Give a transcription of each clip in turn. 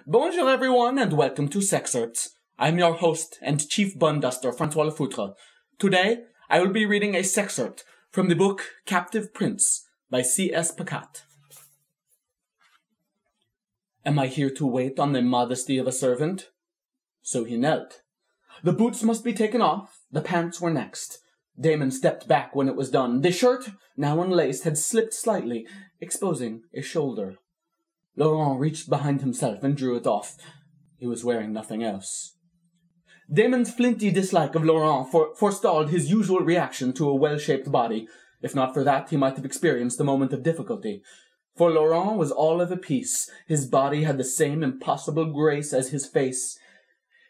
Bonjour everyone and welcome to Sexcerpts. I'm your host and chief bun duster, Francois Lefoutre. Today, I will be reading a Sexcerpt from the book Captive Prince by C.S. Pacat. Am I here to wait on the modesty of a servant? So he knelt. The boots must be taken off, the pants were next. Damon stepped back when it was done. The shirt, now unlaced, had slipped slightly, exposing a shoulder. Laurent reached behind himself and drew it off. He was wearing nothing else. Damon's flinty dislike of Laurent forestalled his usual reaction to a well-shaped body. If not for that, he might have experienced a moment of difficulty. For Laurent was all of a piece. His body had the same impossible grace as his face.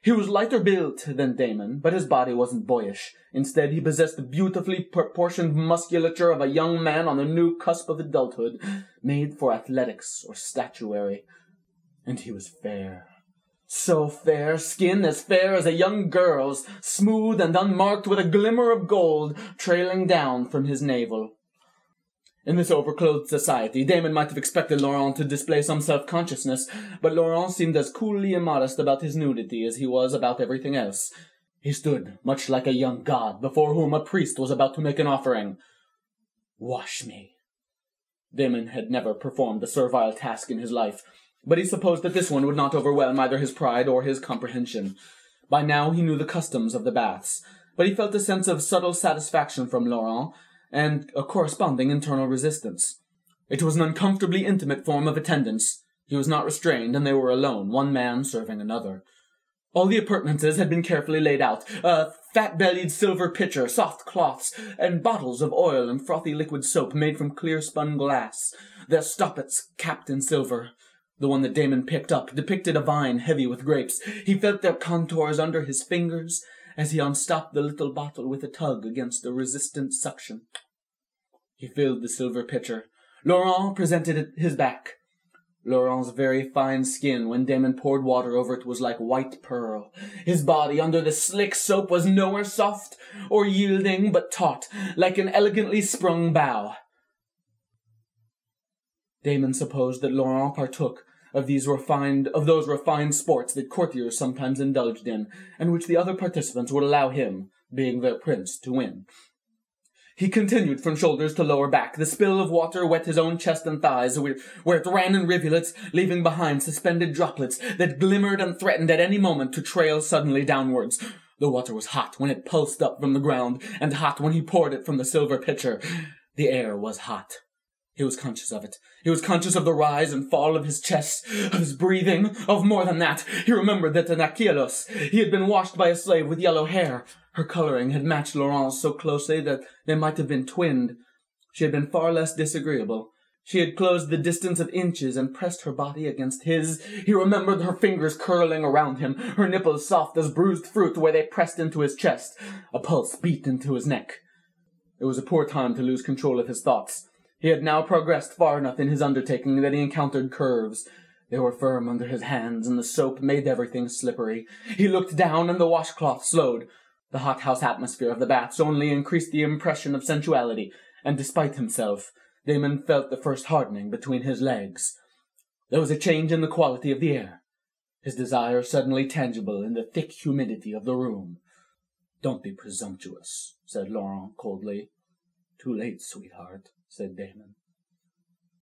He was lighter built than Damon, but his body wasn't boyish. Instead, he possessed the beautifully proportioned musculature of a young man on the new cusp of adulthood, made for athletics or statuary. And he was fair. So fair, skin as fair as a young girl's, smooth and unmarked with a glimmer of gold trailing down from his navel. In this overclothed society, Damon might have expected Laurent to display some self-consciousness, but Laurent seemed as coolly immodest about his nudity as he was about everything else. He stood, much like a young god, before whom a priest was about to make an offering. "Wash me." Damon had never performed a servile task in his life, but he supposed that this one would not overwhelm either his pride or his comprehension. By now he knew the customs of the baths, but he felt a sense of subtle satisfaction from Laurent, and a corresponding internal resistance. It was an uncomfortably intimate form of attendance. He was not restrained, and they were alone, one man serving another. All the appurtenances had been carefully laid out, a fat-bellied silver pitcher, soft cloths, and bottles of oil and frothy liquid soap made from clear-spun glass, their stoppets capped in silver. The one that Damon picked up depicted a vine heavy with grapes. He felt their contours under his fingers as he unstopped the little bottle with a tug against a resistant suction. He filled the silver pitcher. Laurent presented his back. Laurent's very fine skin, when Damon poured water over it, was like white pearl. His body under the slick soap was nowhere soft or yielding, but taut, like an elegantly sprung bow. Damon supposed that Laurent partook of those refined sports that courtiers sometimes indulged in, and which the other participants would allow him, being their prince, to win. He continued from shoulders to lower back. The spill of water wet his own chest and thighs, where it ran in rivulets, leaving behind suspended droplets that glimmered and threatened at any moment to trail suddenly downwards. The water was hot when it pulsed up from the ground, and hot when he poured it from the silver pitcher. The air was hot. He was conscious of it. He was conscious of the rise and fall of his chest, of his breathing, of more than that. He remembered that in Achilles he had been washed by a slave with yellow hair. Her coloring had matched Laurent's so closely that they might have been twinned. She had been far less disagreeable. She had closed the distance of inches and pressed her body against his. He remembered her fingers curling around him, her nipples soft as bruised fruit where they pressed into his chest. A pulse beat into his neck. It was a poor time to lose control of his thoughts. He had now progressed far enough in his undertaking that he encountered curves. They were firm under his hands, and the soap made everything slippery. He looked down, and the washcloth slowed. The hothouse atmosphere of the baths only increased the impression of sensuality, and despite himself, Damon felt the first hardening between his legs. There was a change in the quality of the air, his desire suddenly tangible in the thick humidity of the room. "Don't be presumptuous," said Laurent coldly. "Too late, sweetheart," said Damon.